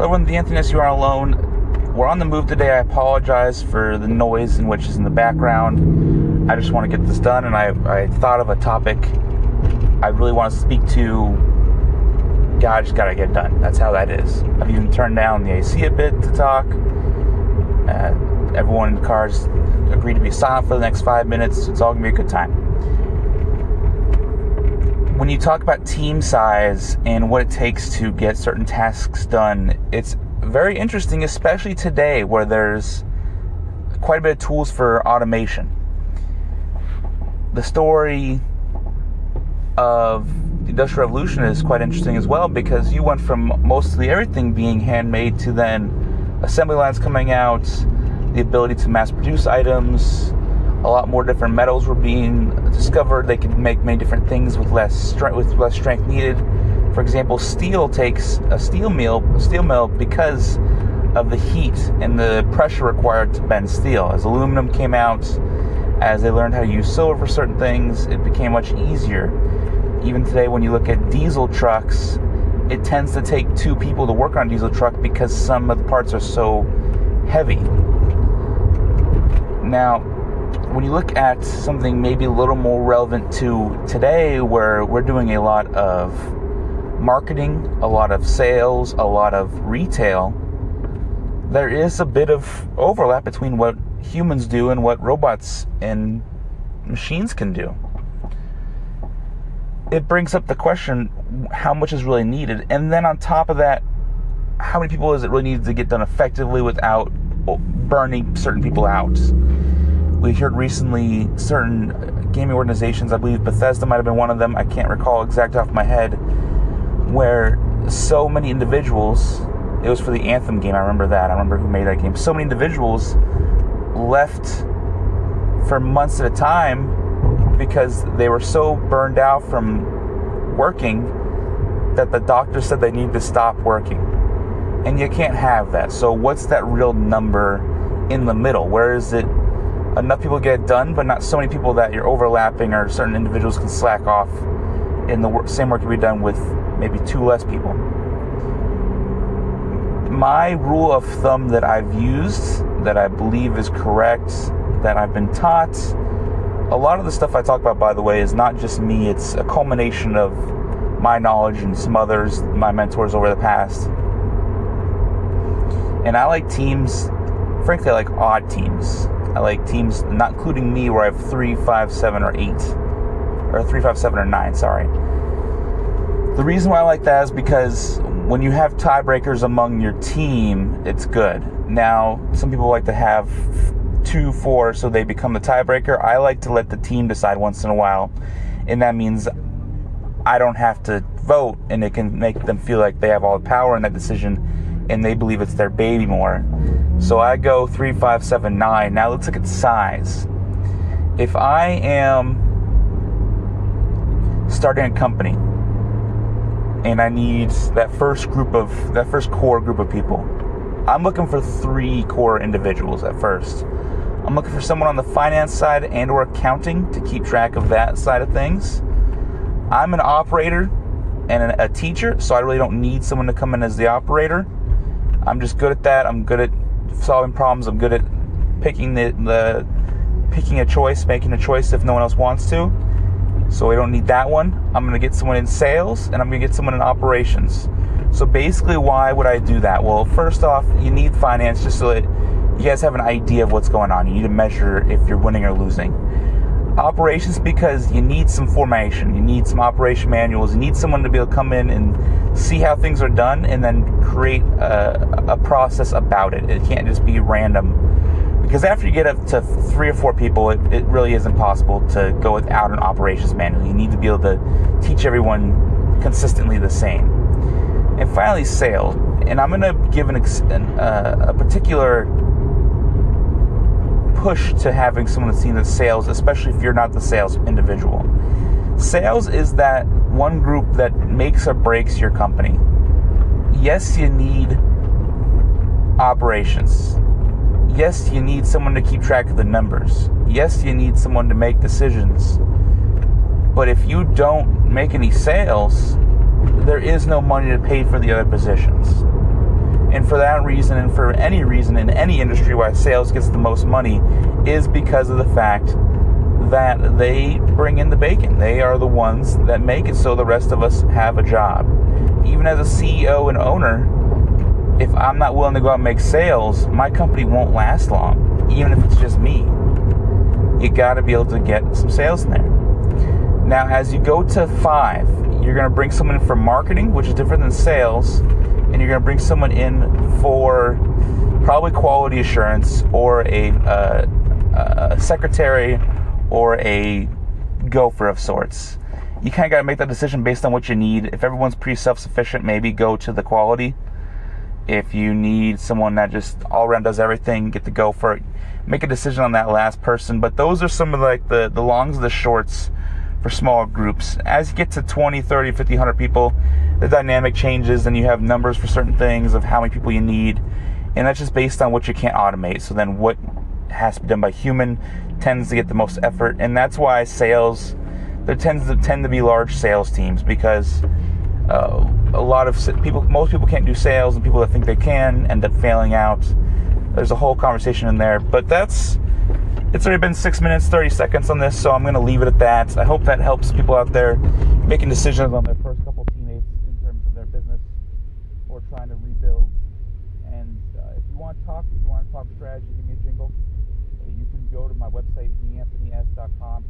Everyone, the Anthony S. You Are Alone. We're on the move today. I apologize for the noise in which is in the background. I just want to get this done, and I thought of a topic I really want to speak to. God, I just got to get done. That's how that is. I've even turned down the AC a bit to talk. Everyone in the cars agreed to be silent for the next 5 minutes. It's all going to be a good time. When you talk about team size and what it takes to get certain tasks done, it's very interesting, especially today where there's quite a bit of tools for automation. The story of the Industrial Revolution is quite interesting as well, because you went from mostly everything being handmade to then assembly lines coming out, the ability to mass produce items. A lot more different metals were being discovered. They could make many different things with less strength needed. For example, steel takes a steel mill because of the heat and the pressure required to bend steel. As aluminum came out, as they learned how to use silver for certain things, it became much easier. Even today, when you look at diesel trucks, it tends to take 2 people to work on a diesel truck because some of the parts are so heavy. Now, when you look at something maybe a little more relevant to today, where we're doing a lot of marketing, a lot of sales, a lot of retail, there is a bit of overlap between what humans do and what robots and machines can do. It brings up the question, how much is really needed? And then on top of that, how many people is it really needed to get done effectively without burning certain people out? We heard recently certain gaming organizations, I believe Bethesda might have been one of them, I can't recall exactly off my head, where so many individuals, it was for the Anthem game, I remember that, I remember who made that game, so many individuals left for months at a time because they were so burned out from working that the doctor said they need to stop working. And you can't have that. So what's that real number in the middle? Where is it enough people get it done, but not so many people that you're overlapping, or certain individuals can slack off in the same work can be done with maybe 2 less people? My rule of thumb that I've used, that I believe is correct, that I've been taught, a lot of the stuff I talk about, by the way, is not just me, it's a culmination of my knowledge and some others, my mentors over the past. And I like teams, frankly, I like odd teams. I like teams, not including me, where I have 3, 5, 7, or 8. Or 3, 5, 7, or 9, sorry. The reason why I like that is because when you have tiebreakers among your team, it's good. Now, some people like to have 2, 4, so they become the tiebreaker. I like to let the team decide once in a while. And that means I don't have to vote, and it can make them feel like they have all the power in that decision, and they believe it's their baby more. So I go 3, 5, 7, 9. Now let's look at size. If I am starting a company and I need that first core group of people, I'm looking for 3 core individuals at first. I'm looking for someone on the finance side and or accounting to keep track of that side of things. I'm an operator and a teacher, so I really don't need someone to come in as the operator. I'm just good at that. I'm good at solving problems. I'm good at picking picking a choice, making a choice if no one else wants to. So I don't need that one. I'm going to get someone in sales, and I'm going to get someone in operations. So basically, why would I do that? Well, first off, you need finance just so that you guys have an idea of what's going on. You need to measure if you're winning or losing. Operations, because you need some formation. You need some operation manuals. You need someone to be able to come in and see how things are done and then create a process about it. It can't just be random. Because after you get up to 3 or 4 people, it really is impossible to go without an operations manual. You need to be able to teach everyone consistently the same. And finally, sales. And I'm going to give a particular push to having someone that's seen the sales, especially if you're not the sales individual. Sales is that one group that makes or breaks your company. Yes, you need operations. Yes, you need someone to keep track of the numbers. Yes, you need someone to make decisions. But if you don't make any sales, there is no money to pay for the other positions. And for that reason, and for any reason in any industry why sales gets the most money, is because of the fact that they bring in the bacon. They are the ones that make it so the rest of us have a job. Even as a CEO and owner, if I'm not willing to go out and make sales, my company won't last long, even if it's just me. You got to be able to get some sales in there. Now, as you go to 5, you're going to bring someone in for marketing, which is different than sales, and you're going to bring someone in for probably quality assurance, or a secretary, or a gopher of sorts. You kind of got to make that decision based on what you need. If everyone's pretty self-sufficient, maybe go to the quality. If you need someone that just all around does everything, get the gopher. Make a decision on that last person. But those are some of like the longs and the shorts for small groups. As you get to 20, 30, 50, 100 people, the dynamic changes, and you have numbers for certain things of how many people you need. And that's just based on what you can't automate. So then what has to be done by human tends to get the most effort. And that's why sales, there tend to be large sales teams, because a lot of people, most people can't do sales, and people that think they can end up failing out. There's a whole conversation in there, but it's already been 6 minutes, 30 seconds on this, so I'm going to leave it at that. I hope that helps people out there making decisions on their first couple teammates in terms of their business or trying to rebuild. And if you want to talk strategy, give me a jingle. You can go to my website, theanthonys.com.